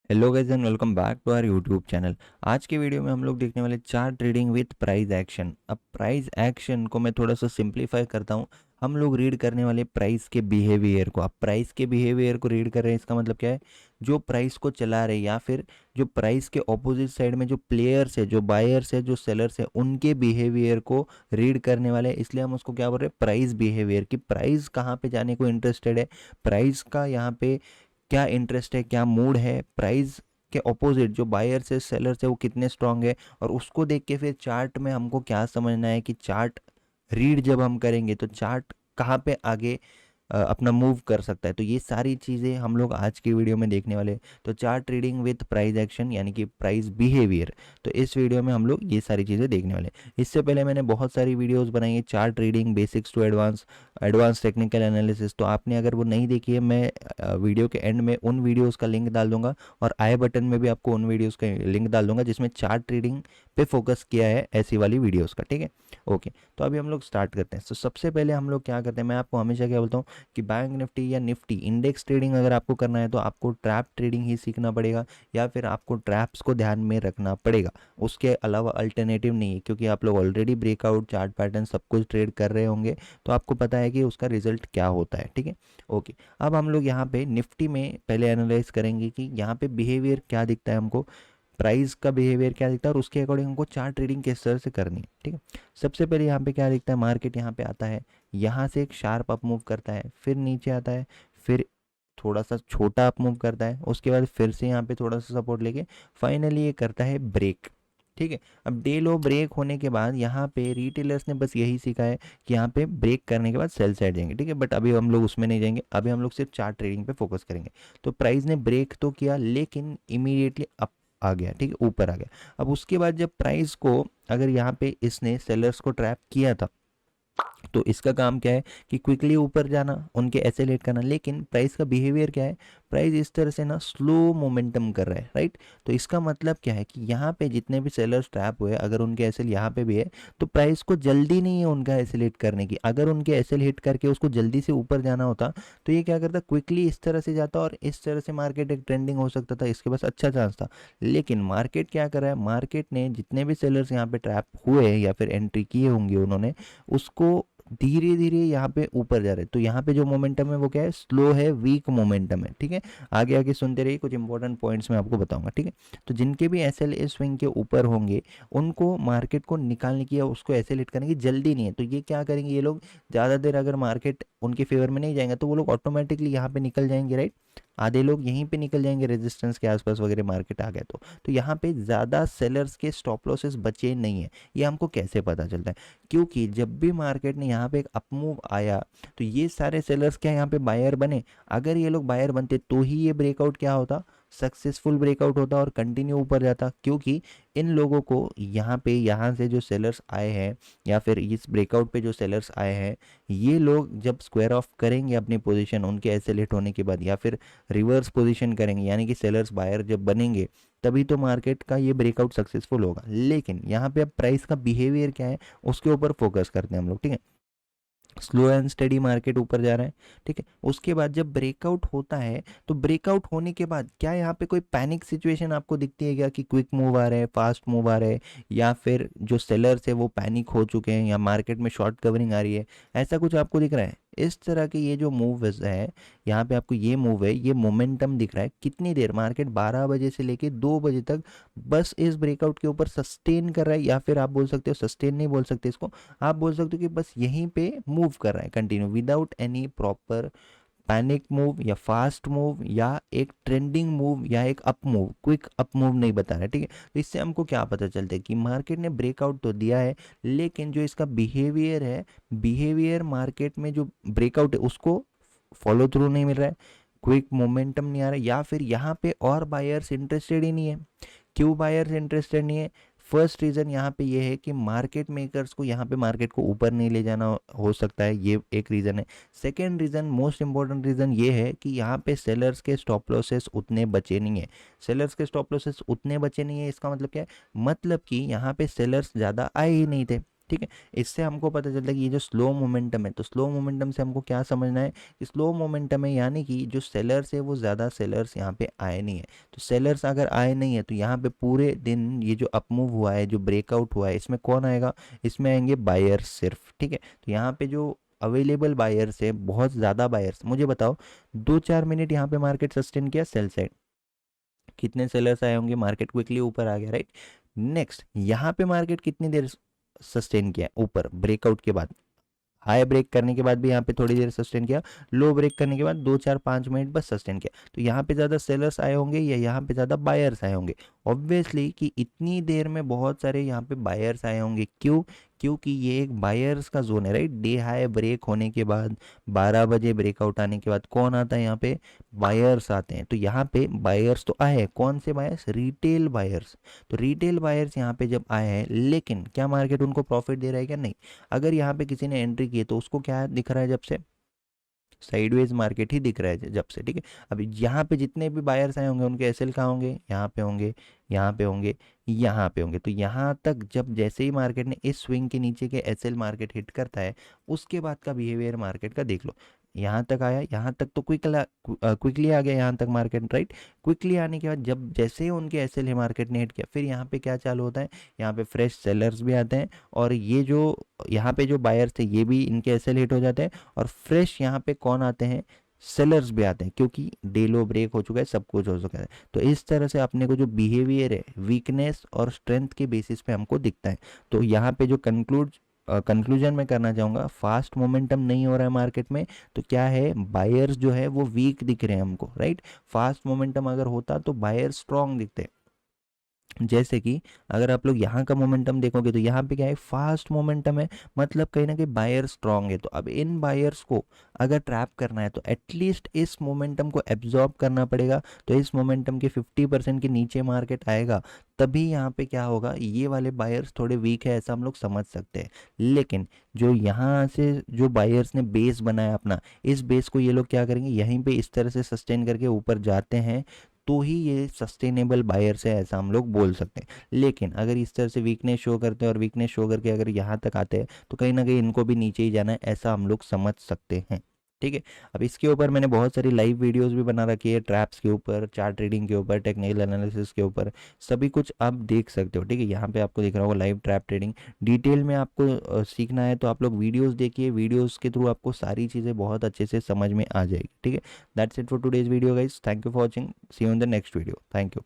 Hello guys and welcome back to our YouTube channel. आज के video में हम लोग देखने वाले chart trading with price action. अब प्राइस एक्शन को मैं थोड़ा सा सिंप्लीफाई करता हूँ। हम लोग रीड करने वाले प्राइस के बिहेवियर को। अब प्राइस के बिहेवियर को रीड कर रहे हैं, इसका मतलब क्या है? जो प्राइस को चला रहे या फिर जो प्राइस के ऑपोजिट साइड में जो प्लेयर्स है, जो बायर्स है, जो सेलर्स है, उनके बिहेवियर को रीड करने वाले हैं। इसलिए हम उसको क्या बोल रहे हैं? Price behaviour. कि प्राइस कहाँ पे जाने को इंटरेस्टेड है, प्राइस का यहाँ पे क्या इंटरेस्ट है, क्या मूड है, प्राइस के ऑपोजिट जो बायर्स है, सेलर्स है, वो कितने स्ट्रांग है, और उसको देख के फिर चार्ट में हमको क्या समझना है कि चार्ट रीड जब हम करेंगे तो चार्ट कहाँ पे आगे अपना मूव कर सकता है। तो ये सारी चीज़ें हम लोग आज की वीडियो में देखने वाले हैं। तो chart reading with price action यानी कि प्राइस बिहेवियर, तो इस वीडियो में हम लोग ये सारी चीज़ें देखने वाले हैं। इससे पहले मैंने बहुत सारी वीडियोस बनाई है, chart reading basics to advance, advance technical analysis. तो आपने अगर वो नहीं देखी है, मैं वीडियो के एंड में उन वीडियोस का लिंक डाल दूंगा, और आई बटन में भी आपको उन वीडियोस का लिंक डाल दूंगा जिसमें चार्ट रीडिंग पे फोकस किया है, ऐसी वाली वीडियोस का। ठीक है, ओके। तो अभी हम लोग स्टार्ट करते हैं। तो सबसे पहले हम लोग क्या करते हैं, मैं आपको हमेशा क्या बोलता हूँ कि बैंक निफ्टी या निफ्टी इंडेक्स ट्रेडिंग अगर आपको करना है तो आपको ट्रैप ट्रेडिंग ही सीखना पड़ेगा, या फिर आपको ट्रैप्स को ध्यान में रखना पड़ेगा। उसके अलावा अल्टरनेटिव नहीं है, क्योंकि आप लोग ऑलरेडी ब्रेकआउट, चार्ट पैटर्न सब कुछ ट्रेड कर रहे होंगे, तो आपको पता है कि उसका रिजल्ट क्या होता है। ठीक है, ओके। अब हम लोग यहाँ पे निफ्टी में पहले एनालाइज करेंगे कि यहाँ पे बिहेवियर क्या दिखता है हमको, प्राइस का बिहेवियर क्या दिखता है, और उसके अकॉर्डिंग हमको चार्ट ट्रेडिंग किस तरह से करनी है। ठीक है, सबसे पहले यहाँ पे क्या दिखता है, मार्केट यहाँ पे आता है, यहाँ से एक शार्प अप मूव करता है, फिर नीचे आता है, फिर थोड़ा सा छोटा अप मूव करता है, उसके बाद फिर से यहाँ पे थोड़ा सा सपोर्ट लेके फाइनली ये करता है ब्रेक। ठीक है, अब डे लो ब्रेक होने के बाद यहाँ पे रिटेलर्स ने बस यही सीखा है कि यहाँ पे ब्रेक करने के बाद सेल साइड जाएंगे। ठीक है, बट अभी हम लोग उसमें नहीं जाएंगे, अभी हम लोग सिर्फ चार्ट ट्रेडिंग पे फोकस करेंगे। तो प्राइस ने ब्रेक तो किया, लेकिन इमीडिएटली अप आ गया। ठीक है, ऊपर आ गया। अब उसके बाद जब प्राइस को, अगर यहाँ पे इसने सेलर्स को ट्रैप किया था, तो इसका काम क्या है कि क्विकली ऊपर जाना, उनके एसेलेट करना। लेकिन प्राइस का बिहेवियर क्या है, प्राइस इस तरह से ना स्लो मोमेंटम कर रहा है, राइट। तो इसका मतलब क्या है कि यहाँ पे जितने भी सेलर्स ट्रैप हुए, अगर उनके एसएल यहाँ पे भी है, तो प्राइस को जल्दी नहीं है उनका एसएल हिट करने की। अगर उनके एसएल हिट करके उसको जल्दी से ऊपर जाना होता, तो ये क्या करता, क्विकली इस तरह से जाता, और इस तरह से मार्केट एक ट्रेंडिंग हो सकता था, इसके पास अच्छा चांस था। लेकिन मार्केट क्या कर रहा है, मार्केट ने जितने भी सेलर्स यहाँ पे ट्रैप हुए या फिर एंट्री किए होंगे उन्होंने, उसको धीरे धीरे यहाँ पे ऊपर जा रहे हैं। तो यहाँ पे जो मोमेंटम है वो क्या है, स्लो है, वीक मोमेंटम है। ठीक है, आगे आगे सुनते रहिए, कुछ इंपॉर्टेंट पॉइंट्स मैं आपको बताऊंगा। ठीक है, तो जिनके भी एसएल इस स्विंग के ऊपर होंगे, उनको मार्केट को निकालने की या उसको एसएल हिट करने की जल्दी नहीं है। तो ये क्या करेंगे, ये लोग ज़्यादा देर अगर मार्केट उनके फेवर में नहीं जाएंगे, तो वो लोग ऑटोमेटिकली यहाँ पे निकल जाएंगे, राइट। आधे लोग यहीं पे निकल जाएंगे रेजिस्टेंस के आसपास वगैरह, मार्केट आ गया तो यहाँ पे ज़्यादा सेलर्स के स्टॉप लॉसेस बचे नहीं है। ये हमको कैसे पता चलता है, क्योंकि जब भी मार्केट ने यहाँ पे एक अपमूव आया, तो ये सारे सेलर्स क्या यहाँ पे बायर बने। अगर ये लोग बायर बनते तो ही ये ब्रेकआउट क्या होता, सक्सेसफुल ब्रेकआउट होता और कंटिन्यू ऊपर जाता। क्योंकि इन लोगों को यहाँ पे, यहाँ से जो सेलर्स आए हैं, या फिर इस ब्रेकआउट पे जो सेलर्स आए हैं, ये लोग जब स्क्वायर ऑफ करेंगे अपनी पोजीशन उनके एसेलेट होने के बाद, या फिर रिवर्स पोजीशन करेंगे, यानी कि सेलर्स बायर जब बनेंगे, तभी तो मार्केट का ये ब्रेकआउट सक्सेसफुल होगा। लेकिन यहाँ पे अब प्राइस का बिहेवियर क्या है, उसके ऊपर फोकस करते हैं हम लोग। ठीक है, स्लो एंड स्टेडी मार्केट ऊपर जा रहा है। ठीक है, उसके बाद जब ब्रेकआउट होता है, तो ब्रेकआउट होने के बाद क्या यहाँ पे कोई पैनिक सिचुएशन आपको दिखती है क्या, कि क्विक मूव आ रहे हैं, फास्ट मूव आ रहे हैं, या फिर जो सेलर्स है वो पैनिक हो चुके हैं, या मार्केट में शॉर्ट कवरिंग आ रही है, ऐसा कुछ आपको दिख रहा है? इस तरह के ये जो मूव है, यहाँ पे आपको ये मूव है, ये मोमेंटम दिख रहा है। कितनी देर, मार्केट 12 बजे से लेके 2 बजे तक बस इस ब्रेकआउट के ऊपर सस्टेन कर रहा है, या फिर आप बोल सकते हो, सस्टेन नहीं बोल सकते इसको, आप बोल सकते हो कि बस यहीं पे मूव कर रहा है continue, without any proper panic move या फास्ट मूव या एक ट्रेंडिंग मूव या एक up move, quick up move नहीं बता रहा है। ठीक है, तो इससे हमको क्या पता चलता है कि मार्केट ने ब्रेकआउट तो दिया है, लेकिन जो इसका बिहेवियर है, बिहेवियर मार्केट में जो ब्रेकआउट है उसको फॉलो थ्रू नहीं मिल रहा है, क्विक मोमेंटम नहीं आ रहा है, या फिर यहाँ पे और बायर्स इंटरेस्टेड ही नहीं है। क्यों बायर्स इंटरेस्टेड नहीं है? फर्स्ट रीज़न यहाँ पे ये है कि मार्केट मेकर्स को यहाँ पे मार्केट को ऊपर नहीं ले जाना हो सकता है, ये एक रीज़न है। Second reason, most important reason ये है कि यहाँ पे सेलर्स के स्टॉप लॉसेस उतने बचे नहीं है। सेलर्स के स्टॉप लॉसेस उतने बचे नहीं है, इसका मतलब क्या है, मतलब कि यहाँ पे सेलर्स ज़्यादा आए ही नहीं थे। ठीक है। इससे हमको पता चलता है कि ये जो स्लो मोमेंटम है, तो स्लो मोमेंटम से हमको क्या समझना है कि स्लो मोमेंटम है यानी कि जो सेलर्स है वो ज़्यादा सेलर्स यहाँ पे आए नहीं है। तो सेलर्स अगर आए नहीं है तो यहाँ पे पूरे दिन ये जो अपमूव हुआ है, जो ब्रेकआउट हुआ है, इसमें कौन आएगा, इसमें आएंगे बायर्स सिर्फ। ठीक है, तो यहाँ पे जो अवेलेबल बायर्स है, बहुत ज़्यादा बायर्स, मुझे बताओ 2-4 मिनट यहाँ पे मार्केट सस्टेन किया सेल साइड, कितने सेलर्स आए होंगे, मार्केट क्विकली ऊपर आ गया, राइट। नेक्स्ट यहाँ पे मार्केट कितनी देर सस्टेन किया ऊपर ब्रेकआउट के बाद, हाई ब्रेक करने के बाद भी यहाँ पे थोड़ी देर सस्टेन किया, लो ब्रेक करने के बाद 2-4-5 मिनट बस सस्टेन किया। तो यहाँ पे ज़्यादा सेलर्स आए होंगे या यहाँ पे ज़्यादा बायर्स आए होंगे, ऑब्वियसली कि इतनी देर में बहुत सारे यहाँ पे बायर्स आए होंगे। क्यों, क्योंकि ये एक बायर्स का जोन है, राइट। डे हाई ब्रेक होने के बाद 12 बजे ब्रेकआउट आने के बाद कौन आता है यहाँ पे, बायर्स आते हैं। तो यहाँ पे बायर्स तो आए हैं, कौन से बायर्स, रिटेल बायर्स। तो रिटेल बायर्स यहाँ पे जब आए हैं, लेकिन क्या मार्केट उनको प्रॉफिट दे रहा है क्या, नहीं। अगर यहाँ पे किसी ने एंट्री की है तो उसको क्या दिख रहा है, जब से साइडवेज मार्केट ही दिख रहा है जब से, ठीक है। अभी यहाँ पे जितने भी बायर्स आए होंगे उनके एसएल कहाँ होंगे, यहाँ पे होंगे, यहाँ पे होंगे, यहाँ पे होंगे। तो यहाँ तक जब जैसे ही मार्केट ने इस स्विंग के नीचे के एसएल मार्केट हिट करता है, उसके बाद का बिहेवियर मार्केट का देख लो। यहाँ तक आया, यहाँ तक तो क्विकली आ गया यहाँ तक मार्केट, राइट। क्विकली आने के बाद जब जैसे ही उनके एसएल मार्केट ने हिट किया, फिर यहाँ पे क्या चालू होता है, यहाँ पे फ्रेश सेलर्स भी आते हैं, और ये जो यहाँ पे जो बायर्स थे ये भी इनके एसएल हिट हो जाते हैं, और फ्रेश यहाँ पे कौन आते हैं, सेलर्स भी आते हैं, क्योंकि डे लो ब्रेक हो चुका है, सब कुछ हो चुका है। तो इस तरह से अपने को जो बिहेवियर है वीकनेस और स्ट्रेंथ के बेसिस पे हमको दिखता है। तो यहाँ पे जो कंक्लूजन में करना चाहूँगा, फास्ट मोमेंटम नहीं हो रहा है मार्केट में, तो क्या है, बायर्स जो है वो वीक दिख रहे हैं हमको, राइट। फास्ट मोमेंटम अगर होता तो बायर्स स्ट्रॉन्ग दिखते। जैसे कि अगर आप लोग यहाँ का मोमेंटम देखोगे तो यहाँ पे क्या है, फास्ट मोमेंटम है, मतलब कहीं ना कहीं बायर स्ट्रांग है। तो अब इन बायर्स को अगर ट्रैप करना है तो एटलीस्ट इस मोमेंटम को एब्जॉर्ब करना पड़ेगा। तो इस मोमेंटम के 50% के नीचे मार्केट आएगा, तभी यहाँ पे क्या होगा, ये वाले बायर्स थोड़े वीक है ऐसा हम लोग समझ सकते हैं। लेकिन जो यहाँ से जो बायर्स ने बेस बनाया अपना, इस बेस को ये लोग क्या करेंगे, यहीं पे इस तरह से सस्टेन करके ऊपर जाते हैं, तो ही ये सस्टेनेबल बायर्स है ऐसा हम लोग बोल सकते हैं। लेकिन अगर इस तरह से वीकनेस शो करते हैं और वीकनेस शो करके अगर यहाँ तक आते हैं, तो कहीं ना कहीं इनको भी नीचे ही जाना है ऐसा हम लोग समझ सकते हैं, ठीक है। अब इसके ऊपर मैंने बहुत सारी लाइव वीडियोस भी बना रखी है, ट्रैप्स के ऊपर, चार्ट ट्रेडिंग के ऊपर, टेक्निकल एनालिसिस के ऊपर, सभी कुछ आप देख सकते हो, ठीक है। यहाँ पे आपको दिख रहा होगा लाइव ट्रैप ट्रेडिंग। डिटेल में आपको सीखना है तो आप लोग वीडियोस देखिए, वीडियोस के थ्रू आपको सारी चीज़ें बहुत अच्छे से समझ में आ जाएगी, ठीक है। That's it for today's video guys, thank you for watching, see you in the next video, thank you.